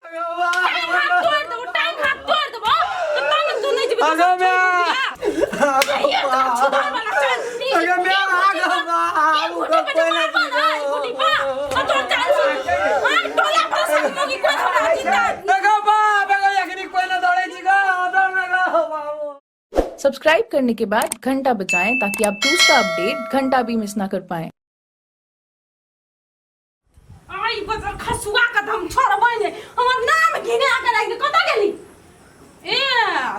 तोड़ दो टाइम हाथ तोड़ दो तो तंग तू नहीं जीवित अगर मैं कोई ना बुढ़ी बा तो चल हां टोला पर सब मोगी कोई हमरा जिंदा देखो बाप एगो यखनी कोई ना दौड़े छी गो दौड़ ना गो बाबू। सब्सक्राइब करने के बाद घंटा बजाएं ताकि आप दूसरा अपडेट घंटा भी मिस ना कर पाएं। आई बजर खसुआ का दम छोड़बै ने हमर नाम घिने आके लाग कत गेली ए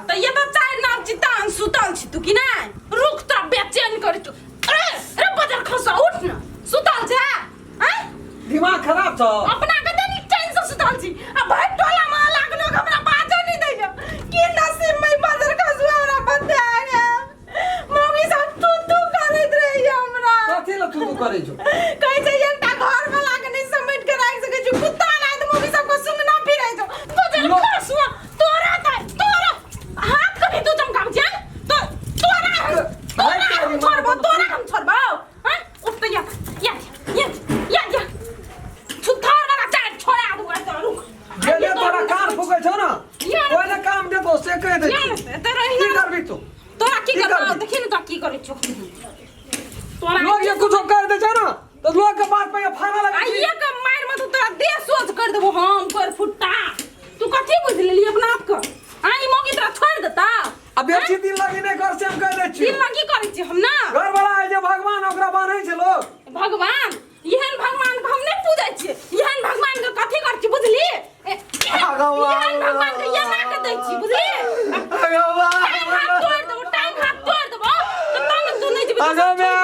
त ये त चार नाम चितान सुतल छी तू कि नै रुक त बेचैन कर तू अरे बजर खसुआ उठ न सुतल छ हैं दिमाग खराब छ अपना कते नि चैन से सुतल छी आ भाई टोला में लागलो हमरा बाजा नहीं दैयो कि नसीब में बजर खसुआ हमरा बता गे मम्मी सब तू करैत रही हमरा कथि ल तू करे छो कहि छै एकटा घर में लाग नहीं समेट के राख सके छी कुत्ता ना त मम्मी सब को सुंग ना फिरै छो बजर खसुआ तोरा हाथ कभी तू चमका छ तो तोरा हम छोड़बो हां उठ या सुधार वाला चाट छोड़ा दू तो रुक जे तोरा कार फुकै छौ ना ओइले काम दे तो से कह दे त रही की करबी तू तोरा की करबो देखि न त की करै छौ तोरा लोग ये कुछ कर दे छ ना तो लोग के बात पे फाना लगा आइए के मार मत तोरा देह सोच कर देबो हम कर फुट्टा तू कथि बुझ लेली अपना आप को आई मोगी तोरा छोड़ देता अब बेची दिन लगी नहीं कर से हम कह दे छी दिन लगी करै छी हम ना घर वाला है जे भगवान ओकरा बान्है छै लोग भगवान एहन भगवान को हम नहीं पूजै छी एहन भगवान के कथि कर छी बुझली एहन भगवान के ये ना के दै छी बुझली भगवान हाथ तोड़ दो टाइम हाथ तोड़ दो तो तंग तू नहीं जीवित अगर मैं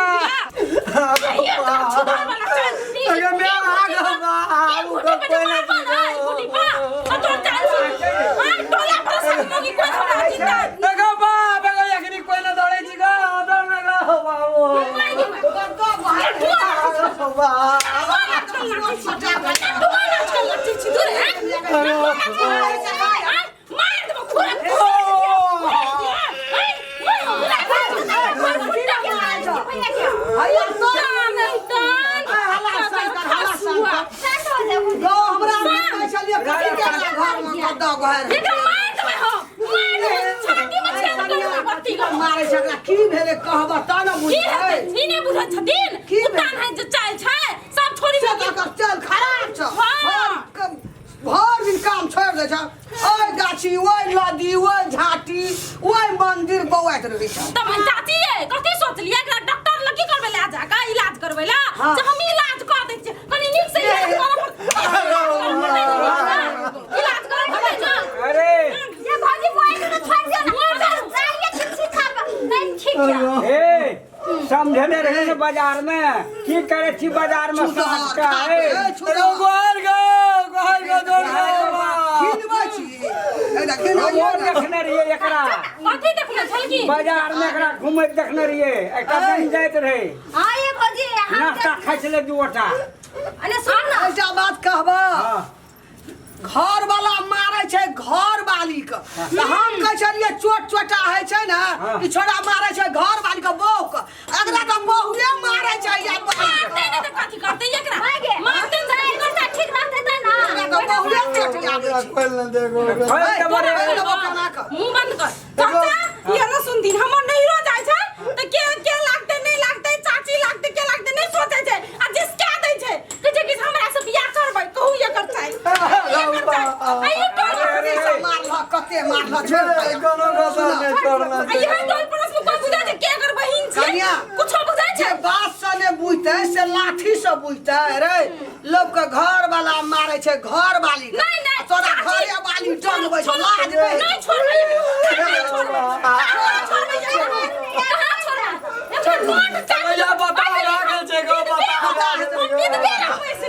देखो बाप एगो यखनी कोई ना दौड़े छी गो दौड़ ना गो बाबू मारे झगड़ा की भेले कहब त न बुझै ई ने बुझै छथिन कुत्ता है जे चाल छै सब छोड़ी से त चल खराब छ भर दिन काम छोड़ दे छ ओइ गाछी ओइ नदी ओइ झाटी ओइ मंदिर बौआइत रहै छ त मन चाची कथि सोचलिए एकरा डॉक्टर लग की करबै ले जा का इलाज करबै ला जे हम इलाज क दै छी कनी नीक से इलाज करब इलाज करब ना अरे ये भाजी बोए के छोड़ दियो ना ये किसी खाब नहीं ठीक है ए समझने रहे ने बाजार में की करे छी बाजार में साथ का है अरे गोर गो दौड़ किनबै छी ए देखिन वो देखने रहिए एकरा कथि देखले छलकी बाजार में एकरा घुमैत देखने रहिए एकटा बन जाइत रहे हां ये भाजी नाश्ता खाइ छले दुटा अरे सुन ना ऐसा बात कहब घर वाला मारे छै घर वाली के त हम कह छलिए चोट चोटा है छै ना कि छोड़ा मारे छै घर वाली के बहू के अगला त बहुए मारे छै या मारते नहीं तो कथि करते एकरा मारते नहीं करता ठीक रहते त ना तो बहुए चोट आवे छै खोल ना देखो मुंह बंद कर चाचा ये ना सुन दिन हमर नहीं रो जाय छै त के लागते नहीं लागते चाची लागते के लागते नहीं सोचे छै आ जिसके दै छै कि जे कि हमरा से बियाह करबै कहू ये कर छै आइए तो मारला कते मारला छोड़ कोनो गसा नहीं छोड़ना आइए तो परस को बुझा जे के कर बहिन छै कन्या कुछ बुझा जे छै बात से ने बुझते से लाठी से बुझते रे लोग के घर वाला मारे छै घर वाली के नहीं नहीं तोरा घरे वाली डंगबै छै लाज नहीं छोड़बै नहीं छोड़बै कहां छोड़ा एकर मोट भैया बता लागल छै गो बता मम्मी तो बेरा पैसे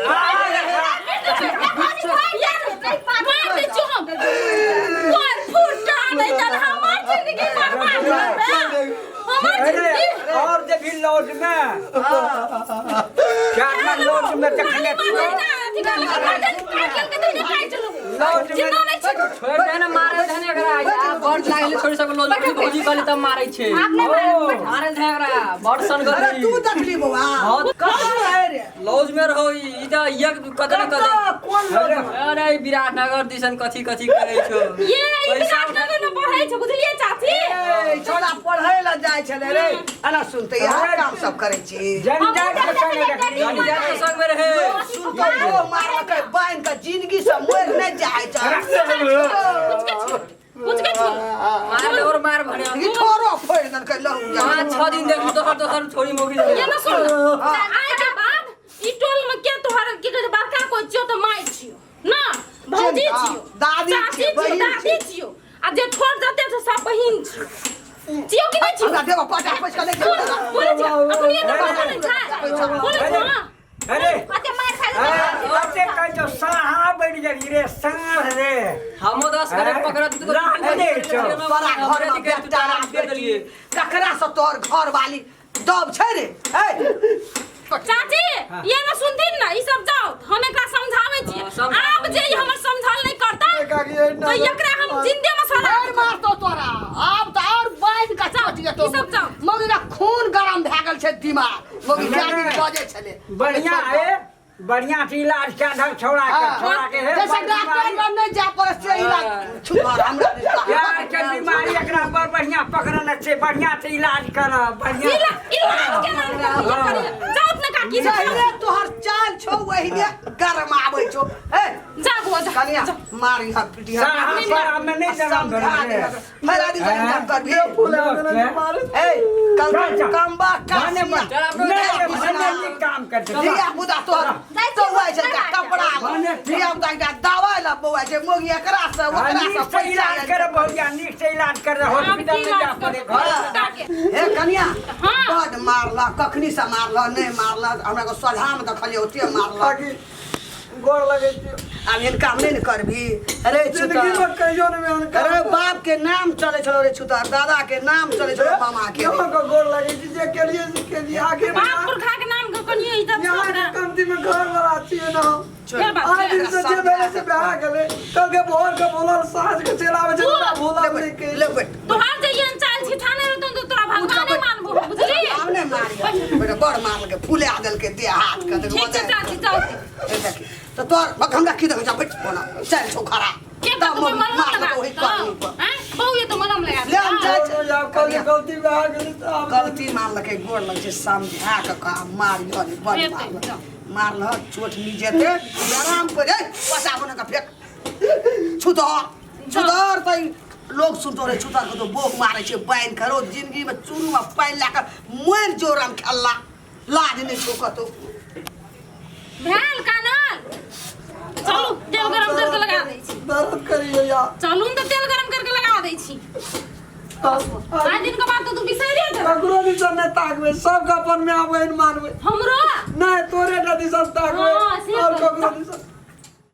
मार दे छो हम कोर फुटा नहीं त हमार जिंदगी बर्बाद कर हमार जिंदगी और जे भी लॉज में क्या लॉज में देखने लॉज में छोड़ देना मारे धने करा बड़ लागले छोड़ी सब लोग भौजी कहले तब मारै छे मारे झगड़ा बड़ सन अरे गरी तू देखली बउआ कहाँ है रे लॉज में रहो ई त एक कदम कदम कौन लोग अरे विराटनगर दिसन कथी कथी करै छो ये विराटनगर में पढ़ै छ बुझलिए चाची ए छोड़ा पढ़ै ला जाय छले रे अना सुनते यार काम सब करे छी जनजात के संग देखली जनजात के संग में रहे सुनते वो मारल के बाइन का जिंदगी से मोर नहीं जाय छ कुछ के छी मार और मार भने ई छोरो फोड़ दन के लहू जा 5-6 दिन देखू तो छोड़ी मोगी ये ना सुन आए के बाद ई टोल में के तोहर की कहै बड़का कोइ छियो त माइ छियो ना भौजी छियो दादी चाची छियो, बहिन दादी छियो आ जे छोड़ जते से सब बहिन छियो कि नहीं छियो हमरा देबो पटा पैसा ले बोले छियो अपनी तो पता नहीं था बोले छियो ना अरे अते मार खा अरे कह जो साहा बैठ गई रे सांड रे हमो 10 करे पकड़ा तू बड़ा घर में बेटा कर दिए ककरा से तोर घर वाली दब छै रे ए चाची ये ना सुनथिन ना ई सब जाओ हम एकरा समझावे छी आप जे ई हमर समझल नहीं करता तो एकरा हम जिंदे में सड़ा और मार तो तोरा अब तो और बाइन का चाटिए तो ई सब जाओ मगर का खून गरम भ गेल छै दिमाग मगर क्या दिन बजे छले बढ़िया है बढ़िया से इलाज क्या ढंग छोड़ा के है जैसे डॉक्टर में नहीं जा पर से इलाज छुआर हमरा यार के बीमारी एकरा पर बढ़िया पकड़ने से बढ़िया से इलाज कर बढ़िया इलाज के नाम करिए जाओ न काकी रे तोहर चाल छौ वही ने गरम आबै छौ ए जागो जा कनिया मारी हाथ पिटी हाथ हम नहीं जवाब दे मेरा दी काम कर भी ए कम काम करते दिया मुदा तोहर तो वही छै कपड़ा दिया मुदा दवाई ला बउआ छै मोगी एकरा से ओकरा से से इलाज कर बहुया नीक से इलाज कर हॉस्पिटल में जा पड़े घर ए कनिया बड मारला कखनी से मारला नहीं मारला हमरा को सोझा में देखलिए ओते मारला गोर लगे छी अब इनका हम नहीं करबी अरे जिंदगी में कहियो नहीं मैं अरे बाप के नाम चले छलो रे छुता दादा के नाम चले छलो मामा के यहाँ का गोर लगे छी जे के लिए आगे बाप पुरखा के नाम के कनिए इज्जत यहाँ छोड़ के कमती में घर वाला छिए ना क्या बात आज दिन से जे मेरे से ब्याह गेले कल के भोर के बोलल साँझ के चलावे छै ना भोला बोले के ले बेट तोहार जे ये चाल छी थाने रे तो तोरा भगवान मानबो बुझली हमने मारी बेटा बड़ मार के फूले आदल के दे हाथ के देखो ठीक छै चाची जाओ ए देखी तो तोर बक हमरा की देखो जा बैठ बोला चल छो खरा के तो मरम लगा हैं बहु ये तो मरम लगा ले हम जाय छै या कल के गलती ब्याह गेले त आप गलती मान लके गोर लग छै समझा के का मारी हले बड़ मारल चोट नी जेते आराम पर ए पसा होने का फेक छुदर तई लोग सुनतो रे छुदर को तो बोक मारे छै बैन करो जिंदगी में चूरू में पैन लाकर मोर जोरम खेलला लाज नहीं छोक तो भेल कानल चलू तेल गरम करके लगा दै छी दर्द करियो या चलू न तेल गरम करके लगा दै छी आज दिन के बाद तो तू बिसरिए जा ककरो भी सब नहीं ताकबे सब का अपन में आबे मानबे हमरो नहीं तोरे नदी सब ताकबे हाँ, से और तो- ककरो भी सब